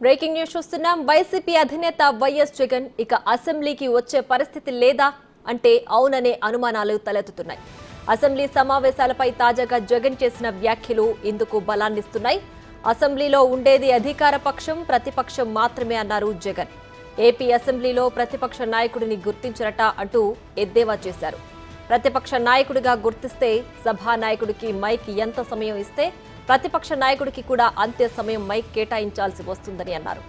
Breaking news చూస్తున్నాం. YCP అధినేత YS Jagan ఇక అసెంబ్లీకి వచ్చే పరిస్థితి లేదా అంటే అవుననే అనుమానాలు తలెత్తుతున్నాయి. అసెంబ్లీ సమావేశాలపై తాజాగా జగన్ చేసిన వ్యాఖ్యలు ఇందుకు బలాన్నిస్తున్నాయి. అసెంబ్లీలో ఉండేది అధికార పక్షం, ప్రతిపక్షం మాత్రమే అన్నారు జగన్. ఏపీ అసెంబ్లీలో ప్రతిపక్ష నాయకుడిని గుర్తించరట అంటూ ఎద్దేవా చేశారు. ప్రతిపక్ష నాయకుడిగా గుర్తిస్తే సభానాయకుడికి మైక్ ఎంత సమయం ఇస్తే ప్రతిపక్ష నాయకుడికి కూడా అంతే సమయం మైక్ కేటాయించాల్సి వస్తుందని అన్నారు.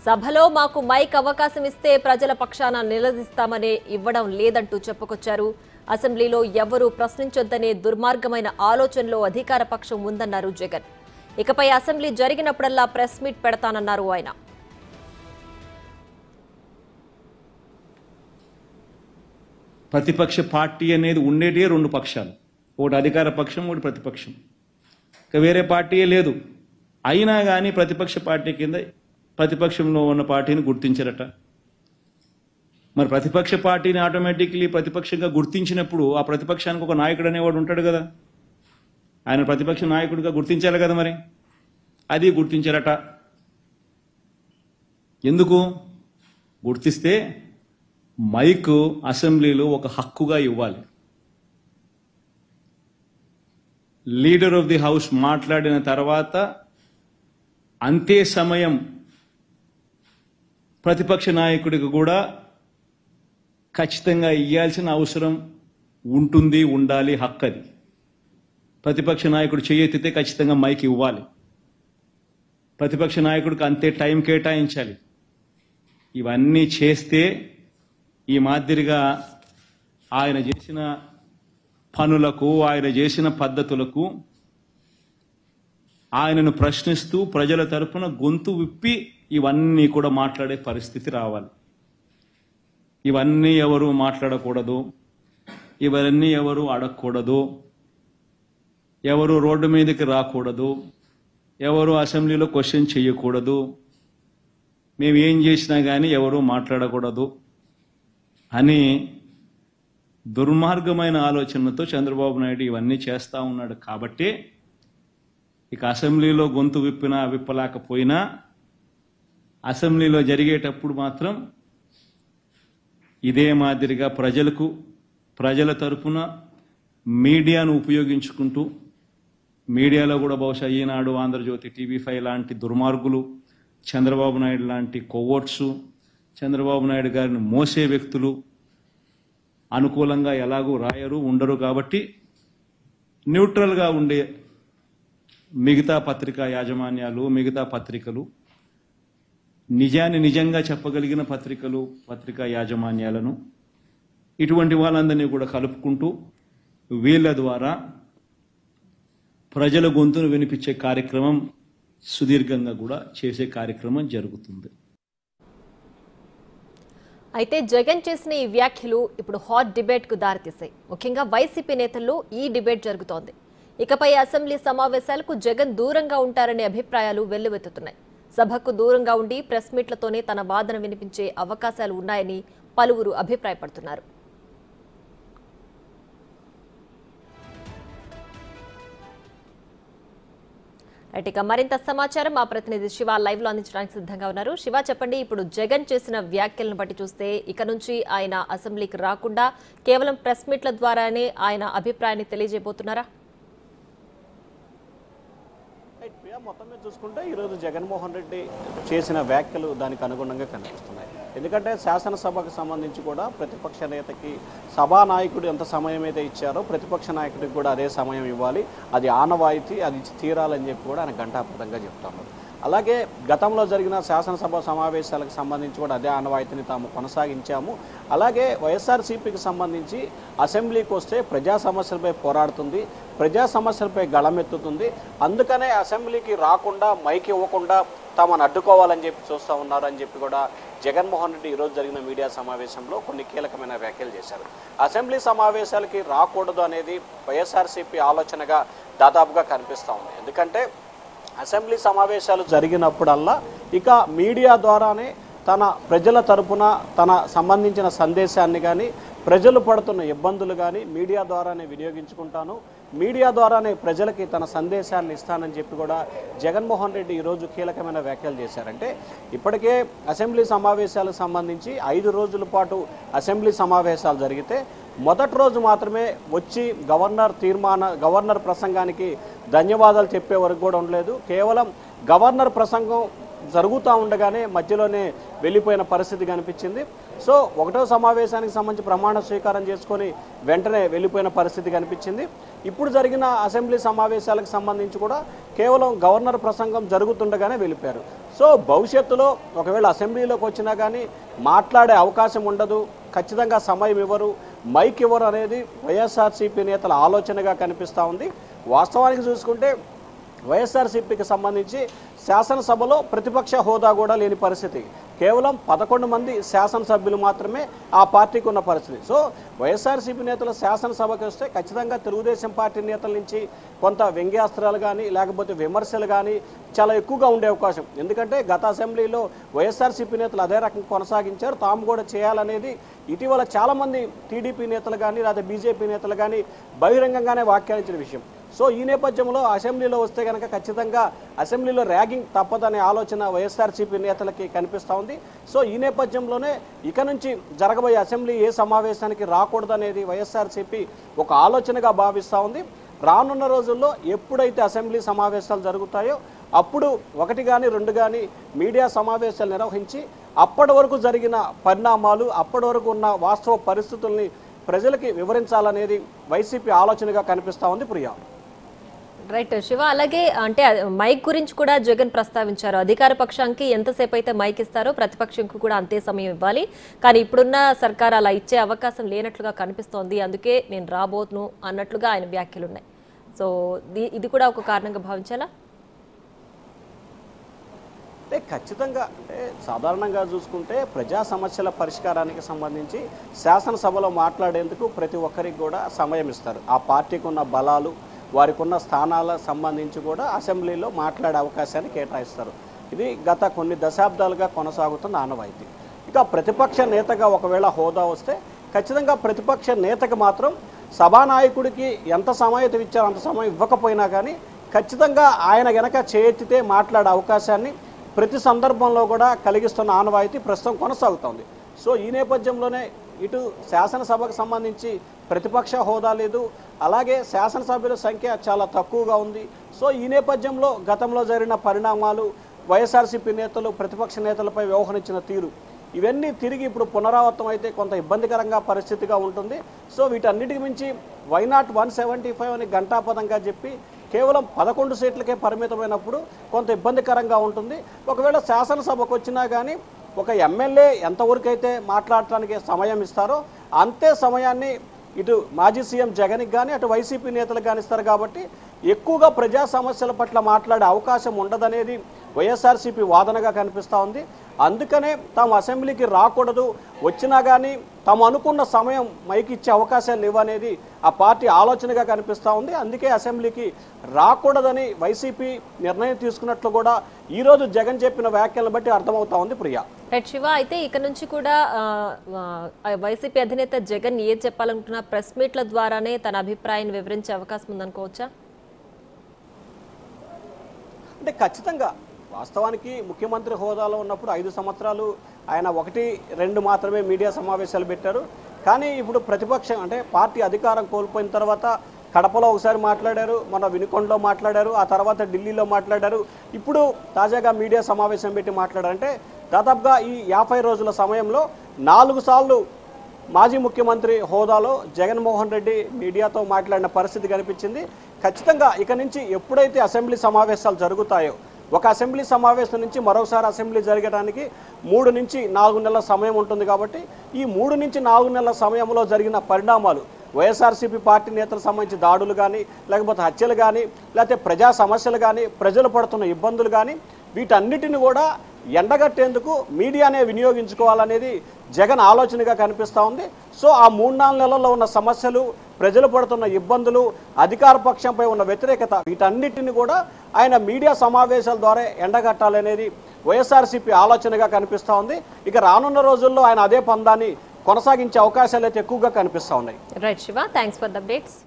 సభలో మాకు మైక్ అవకాశం ఇస్తే ప్రజల పక్షాన నిలదీస్తామనే ఇవ్వడం లేదంటూ చెప్పుకొచ్చారు. అసెంబ్లీలో ఎవరూ ప్రశ్నించొద్దనే దుర్మార్గమైన ఆలోచనలో అధికార పక్షం ఉందన్నారు జగన్. ఇకపై అసెంబ్లీ జరిగినప్పుడల్లా ప్రెస్ మీట్ పెడతానన్నారు ఆయన. ప్రతిపక్ష పార్టీ అనేది ఉండేటే రెండు పక్షాలు, ఒకటి అధికార పక్షం, ఒకటి ప్రతిపక్షం. ఇక వేరే పార్టీయే లేదు. అయినా కానీ ప్రతిపక్ష పార్టీ కింద ప్రతిపక్షంలో ఉన్న పార్టీని గుర్తించరట. మరి ప్రతిపక్ష పార్టీని ఆటోమేటిక్లీ ప్రతిపక్షంగా గుర్తించినప్పుడు ఆ ప్రతిపక్షానికి ఒక నాయకుడు అనేవాడు ఉంటాడు కదా, ఆయన ప్రతిపక్ష నాయకుడిగా గుర్తించాలి కదా. మరి అది గుర్తించరట. ఎందుకు? గుర్తిస్తే మైక్ అసెంబ్లీలో ఒక హక్కుగా ఇవ్వాలి. లీడర్ ఆఫ్ ది హౌస్ మాట్లాడిన తర్వాత అంతే సమయం ప్రతిపక్ష నాయకుడికి కూడా ఖచ్చితంగా ఇవ్వాల్సిన అవసరం ఉంటుంది, ఉండాలి, హక్కు అది. ప్రతిపక్ష నాయకుడు చేయెత్తితే ఖచ్చితంగా మైక్ ఇవ్వాలి. ప్రతిపక్ష నాయకుడికి అంతే టైం కేటాయించాలి. ఇవన్నీ చేస్తే ఈ మాదిరిగా ఆయన చేసిన పనులకు, ఆయన చేసిన పద్ధతులకు ఆయనను ప్రశ్నిస్తూ ప్రజల తరపున గొంతు విప్పి ఇవన్నీ కూడా మాట్లాడే పరిస్థితి రావాలి. ఇవన్నీ ఎవరు మాట్లాడకూడదు, ఇవన్నీ ఎవరు అడగకూడదు, ఎవరు రోడ్డు మీదకి రాకూడదు, ఎవరు అసెంబ్లీలో క్వశ్చన్ చేయకూడదు, మేము ఏం చేసినా కానీ ఎవరు మాట్లాడకూడదు అని దుర్మార్గమైన ఆలోచనలతో చంద్రబాబు నాయుడు ఇవన్నీ చేస్తూ ఉన్నాడు. కాబట్టి ఇక అసెంబ్లీలో గొంతు విప్పినా విప్పలేకపోయినా అసెంబ్లీలో జరిగేటప్పుడు మాత్రం ఇదే మాదిరిగా ప్రజల తరపున మీడియాను ఉపయోగించుకుంటూ, మీడియాలో కూడా బహుశా ఈనాడు, ఆంధ్రజ్యోతి, TV5 లాంటి దుర్మార్గులు, చంద్రబాబు నాయుడు లాంటి కొవ్వొట్సు, చంద్రబాబు నాయుడు గారిని మోసే వ్యక్తులు అనుకూలంగా ఎలాగూ రాయరు, ఉండరు. కాబట్టి న్యూట్రల్గా ఉండే మిగతా పత్రికా యాజమాన్యాలు, మిగతా పత్రికలు, నిజాన్ని నిజంగా చెప్పగలిగిన పత్రికా యాజమాన్యాలను, ఇటువంటి వాళ్ళందరినీ కూడా కలుపుకుంటూ వీళ్ళ ద్వారా ప్రజల గొంతును వినిపించే కార్యక్రమం సుదీర్ఘంగా కూడా చేసే కార్యక్రమం జరుగుతుంది. అయితే జగన్ చేసిన ఈ వ్యాఖ్యలు ఇప్పుడు హాట్ డిబేట్ కు దారితీశాయి. ముఖ్యంగా వైసీపీ నేతల్లో ఈ డిబేట్ జరుగుతోంది. ఇకపై అసెంబ్లీ సమావేశాలకు జగన్ దూరంగా ఉంటారనే అభిప్రాయాలు వెల్లువెత్తుతున్నాయి. సభకు దూరంగా ఉండి ప్రెస్ మీట్లతోనే తన వాదన వినిపించే అవకాశాలు ఉన్నాయని పలువురు అభిప్రాయపడుతున్నారు. ఇక మరింత సమాచారం మా ప్రతినిధి శివ లైవ్ లో అందించడానికి సిద్ధంగా ఉన్నారు. శివ, చెప్పండి, ఇప్పుడు జగన్ చేసిన వ్యాఖ్యలను బట్టి చూస్తే ఇక నుంచి ఆయన అసెంబ్లీకి రాకుండా కేవలం ప్రెస్ మీట్ల ద్వారానే ఆయన అభిప్రాయాన్ని తెలియజేయబోతున్నారా? మొత్తం మీద చూసుకుంటే ఈరోజు జగన్మోహన్ రెడ్డి చేసిన వ్యాఖ్యలు దానికి అనుగుణంగా కనిపిస్తున్నాయి. ఎందుకంటే శాసనసభకు సంబంధించి కూడా ప్రతిపక్ష నేతకి సభానాయకుడు ఎంత సమయం అయితే ఇచ్చారో ప్రతిపక్ష నాయకుడికి కూడా అదే సమయం ఇవ్వాలి, అది ఆనవాయితీ, అది తీరాలని చెప్పి కూడా ఆయన ఘంటాపథంగా చెప్తున్నారు. అలాగే గతంలో జరిగిన శాసనసభ సమావేశాలకు సంబంధించి కూడా అదే ఆనవాయితీని తాము కొనసాగించాము. అలాగే వైఎస్ఆర్సీపీకి సంబంధించి అసెంబ్లీకి వస్తే ప్రజా సమస్యలపై పోరాడుతుంది, ప్రజా సమస్యలపై గళమెత్తుతుంది, అందుకనే అసెంబ్లీకి రాకుండా మైక్ ఇవ్వకుండా తామను అడ్డుకోవాలని చెప్పి చూస్తూ ఉన్నారు అని చెప్పి కూడా జగన్మోహన్ రెడ్డి ఈరోజు జరిగిన మీడియా సమావేశంలో కొన్ని కీలకమైన వ్యాఖ్యలు చేశారు. అసెంబ్లీ సమావేశాలకి రాకూడదు అనేది వైఎస్ఆర్సీపీ ఆలోచనగా దాదాపుగా కనిపిస్తూ ఉంది. ఎందుకంటే అసెంబ్లీ సమావేశాలు జరిగినప్పుడల్లా ఇక మీడియా ద్వారానే తన ప్రజల తరపున తన సంబంధించిన సందేశాన్ని కానీ ప్రజలు పడుతున్న ఇబ్బందులు కానీ మీడియా ద్వారానే వినియోగించుకుంటాను, మీడియా ద్వారానే ప్రజలకి తన సందేశాన్ని ఇస్తానని చెప్పి కూడా జగన్మోహన్ రెడ్డి ఈరోజు కీలకమైన వ్యాఖ్యలు చేశారంటే ఇప్పటికే అసెంబ్లీ సమావేశాలకు సంబంధించి 5 రోజుల పాటు అసెంబ్లీ సమావేశాలు జరిగితే మొదటి రోజు మాత్రమే వచ్చి గవర్నర్ ప్రసంగానికి ధన్యవాదాలు చెప్పే వరకు కూడా ఉండలేదు. కేవలం గవర్నర్ ప్రసంగం జరుగుతూ ఉండగానే మధ్యలోనే వెళ్ళిపోయిన పరిస్థితి కనిపించింది. సో 1వ సమావేశానికి సంబంధించి ప్రమాణ స్వీకారం చేసుకొని వెంటనే వెళ్ళిపోయిన పరిస్థితి కనిపించింది. ఇప్పుడు జరిగిన అసెంబ్లీ సమావేశాలకు సంబంధించి కూడా కేవలం గవర్నర్ ప్రసంగం జరుగుతుండగానే వెళ్ళిపోయారు. సో భవిష్యత్తులో ఒకవేళ అసెంబ్లీలోకి వచ్చినా కానీ మాట్లాడే అవకాశం ఉండదు, ఖచ్చితంగా సమయం ఇవ్వరు, మైక్ ఇవ్వరు అనేది వైఎస్ఆర్సీపీ నేతల ఆలోచనగా కనిపిస్తూ ఉంది. వాస్తవానికి చూసుకుంటే వైఎస్ఆర్సీపీకి సంబంధించి శాసనసభలో ప్రతిపక్ష హోదా కూడా లేని పరిస్థితి. కేవలం 11 మంది శాసనసభ్యులు మాత్రమే ఆ పార్టీకి ఉన్న పరిస్థితి. సో వైఎస్ఆర్సీపీ నేతలు శాసనసభకి వస్తే ఖచ్చితంగా తెలుగుదేశం పార్టీ నేతల నుంచి కొంత వ్యంగ్యాస్త్రాలు కానీ లేకపోతే విమర్శలు కానీ చాలా ఎక్కువగా ఉండే అవకాశం. ఎందుకంటే గత అసెంబ్లీలో వైఎస్ఆర్సీపీ నేతలు అదే రకంగా కొనసాగించారు, తాము కూడా చేయాలనేది ఇటీవల చాలామంది టీడీపీ నేతలు కానీ లేదా బీజేపీ నేతలు కానీ బహిరంగంగానే వ్యాఖ్యానించిన విషయం. సో ఈ నేపథ్యంలో అసెంబ్లీలో వస్తే కనుక ఖచ్చితంగా అసెంబ్లీలో ర్యాగింగ్ తప్పదనే ఆలోచన వైఎస్ఆర్సీపీ నేతలకి కనిపిస్తూ ఉంది. సో ఈ నేపథ్యంలోనే ఇక నుంచి జరగబోయే అసెంబ్లీ ఏ సమావేశానికి రాకూడదనేది వైఎస్ఆర్సీపీ ఒక ఆలోచనగా భావిస్తూ ఉంది. రానున్న రోజుల్లో ఎప్పుడైతే అసెంబ్లీ సమావేశాలు జరుగుతాయో అప్పుడు 1 కానీ 2 కానీ మీడియా సమావేశాలు నిర్వహించి అప్పటి వరకు జరిగిన పరిణామాలు, అప్పటి వరకు ఉన్న వాస్తవ పరిస్థితుల్ని ప్రజలకి వివరించాలనేది వైసీపీ ఆలోచనగా కనిపిస్తూ ఉంది. ప్రియా. రైట్ శివ, అలాగే అంటే మైక్ గురించి కూడా జగన్ ప్రస్తావించారు. అధికార పక్షానికి ఎంతసేపు అయితే మైక్ ఇస్తారో ప్రతిపక్షంకు కూడా అంతే సమయం ఇవ్వాలి, కానీ ఇప్పుడున్న సర్కార్ అలా ఇచ్చే అవకాశం లేనట్లుగా కనిపిస్తోంది, అందుకే నేను రాబోతును అన్నట్లుగా ఆయన వ్యాఖ్యలు ఉన్నాయి. సో ఇది కూడా ఒక కారణంగా భావించాలా? అంటే ఖచ్చితంగా అంటే సాధారణంగా చూసుకుంటే ప్రజా సమస్యల పరిష్కారానికి సంబంధించి శాసనసభలో మాట్లాడేందుకు ప్రతి ఒక్కరికి కూడా సమయం ఇస్తారు. ఆ పార్టీకి ఉన్న బలాలు, వారికి ఉన్న స్థానాలకు సంబంధించి కూడా అసెంబ్లీలో మాట్లాడే అవకాశాన్ని కేటాయిస్తారు. ఇది గత కొన్ని దశాబ్దాలుగా కొనసాగుతున్న ఆనవాయితీ. ఇక ప్రతిపక్ష నేతగా ఒకవేళ హోదా వస్తే ఖచ్చితంగా ప్రతిపక్ష నేతకు మాత్రం సభానాయకుడికి ఎంత సమయం ఇచ్చారో అంత సమయం ఇవ్వకపోయినా కానీ ఖచ్చితంగా ఆయన గనక చేయెత్తితే మాట్లాడే అవకాశాన్ని ప్రతి సందర్భంలో కూడా కలిగిస్తున్న ఆనవాయితీ ప్రస్తుతం కొనసాగుతోంది. సో ఈ నేపథ్యంలోనే ఇటు శాసనసభకు సంబంధించి ప్రతిపక్ష హోదా లేదు, అలాగే శాసనసభ్యుల సంఖ్య చాలా తక్కువగా ఉంది. సో ఈ నేపథ్యంలో గతంలో జరిగిన పరిణామాలు, వైఎస్ఆర్సీపీ నేతలు ప్రతిపక్ష నేతలపై వ్యవహరించిన తీరు, ఇవన్నీ తిరిగి ఇప్పుడు పునరావృతం అయితే కొంత ఇబ్బందికరంగా పరిస్థితిగా ఉంటుంది. సో వీటన్నిటికి మించి వైనాట్ 175 అని ఘంటాపదంగా చెప్పి కేవలం 11 సీట్లకే పరిమితమైనప్పుడు కొంత ఇబ్బందికరంగా ఉంటుంది. ఒకవేళ శాసనసభకు వచ్చినా కానీ ఒక ఎమ్మెల్యే ఎంతవరకు అయితే మాట్లాడటానికి సమయం ఇస్తారో అంతే సమయాన్ని ఇటు మాజీ సీఎం జగన్కి కానీ అటు వైసీపీ నేతలకు కానీ ఇస్తారు. కాబట్టి ఎక్కువగా ప్రజా సమస్యల పట్ల మాట్లాడే అవకాశం ఉండదనేది వైఎస్ఆర్సీపీ వాదనగా కనిపిస్తూ ఉంది. అందుకనే తాము అసెంబ్లీకి రాకూడదు, వచ్చినా కానీ తాము అనుకున్న సమయం మైకి ఇచ్చే అవకాశాలు లేవనేది ఆ పార్టీ ఆలోచనగా కనిపిస్తూ ఉంది. అందుకే అసెంబ్లీకి రాకూడదని వైసీపీ నిర్ణయం తీసుకున్నట్లు కూడా ఈరోజు జగన్ చెప్పిన వ్యాఖ్యలను బట్టి అర్థమవుతా ఉంది. ప్రియా. రైట్ శివ, అయితే ఇక నుంచి కూడా వైసీపీ అధినేత జగన్ ఏది చెప్పాలనుకున్నా ప్రెస్ మీట్ల ద్వారానే తన అభిప్రాయాన్ని వివరించే అవకాశం ఉందనుకోవచ్చా? అంటే ఖచ్చితంగా వాస్తవానికి ముఖ్యమంత్రి హోదాలో ఉన్నప్పుడు 5 సంవత్సరాలు ఆయన 1-2 మాత్రమే మీడియా సమావేశాలు పెట్టారు. కానీ ఇప్పుడు ప్రతిపక్షం అంటే పార్టీ అధికారం కోల్పోయిన తర్వాత కడపలో ఒకసారి మాట్లాడారు, మన వినుకొండలో మాట్లాడారు, ఆ తర్వాత ఢిల్లీలో మాట్లాడారు, ఇప్పుడు తాజాగా మీడియా సమావేశం పెట్టి మాట్లాడారు. అంటే దాదాపుగా ఈ 50 రోజుల సమయంలో 4 సార్లు మాజీ ముఖ్యమంత్రి హోదాలో జగన్మోహన్ రెడ్డి మీడియాతో మాట్లాడిన పరిస్థితి కనిపించింది. ఖచ్చితంగా ఇక నుంచి ఎప్పుడైతే అసెంబ్లీ సమావేశాలు జరుగుతాయో, ఒక అసెంబ్లీ సమావేశం నుంచి మరోసారి అసెంబ్లీ జరగడానికి 3 నుంచి 4 నెలల సమయం ఉంటుంది. కాబట్టి ఈ 3 నుంచి 4 నెలల సమయంలో జరిగిన పరిణామాలు, వైఎస్ఆర్సీపీ పార్టీ నేతలకు సంబంధించి దాడులు కానీ లేకపోతే హత్యలు కానీ లేకపోతే ప్రజా సమస్యలు కానీ ప్రజలు పడుతున్న ఇబ్బందులు కానీ వీటన్నిటిని కూడా ఎండగట్టేందుకు మీడియానే వినియోగించుకోవాలనేది జగన్ ఆలోచనగా కనిపిస్తూ ఉంది. సో ఆ 3-4 నెలల్లో ఉన్న సమస్యలు, ప్రజలు పడుతున్న ఇబ్బందులు, అధికార పక్షంపై ఉన్న వ్యతిరేకత, వీటన్నిటిని కూడా ఆయన మీడియా సమావేశాల ద్వారా ఎండగట్టాలనేది వైఎస్ఆర్సీపీ ఆలోచనగా కనిపిస్తూ ఉంది. ఇక రానున్న రోజుల్లో ఆయన అదే పందాన్ని కొనసాగించే అవకాశాలు అయితే ఎక్కువగా కనిపిస్తూ ఉన్నాయి. Right Shiva, thanks for the updates.